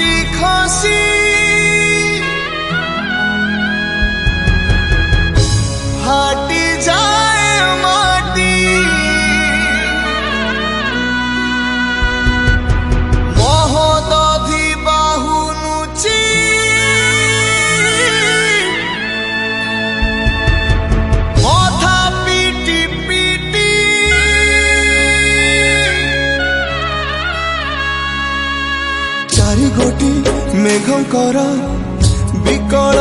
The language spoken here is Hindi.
ଖସି ଖସି फाटी जाए माटी महोदधि बाहु नुची मथा पीटी पीटी चारि गोटी मेघंकर विकल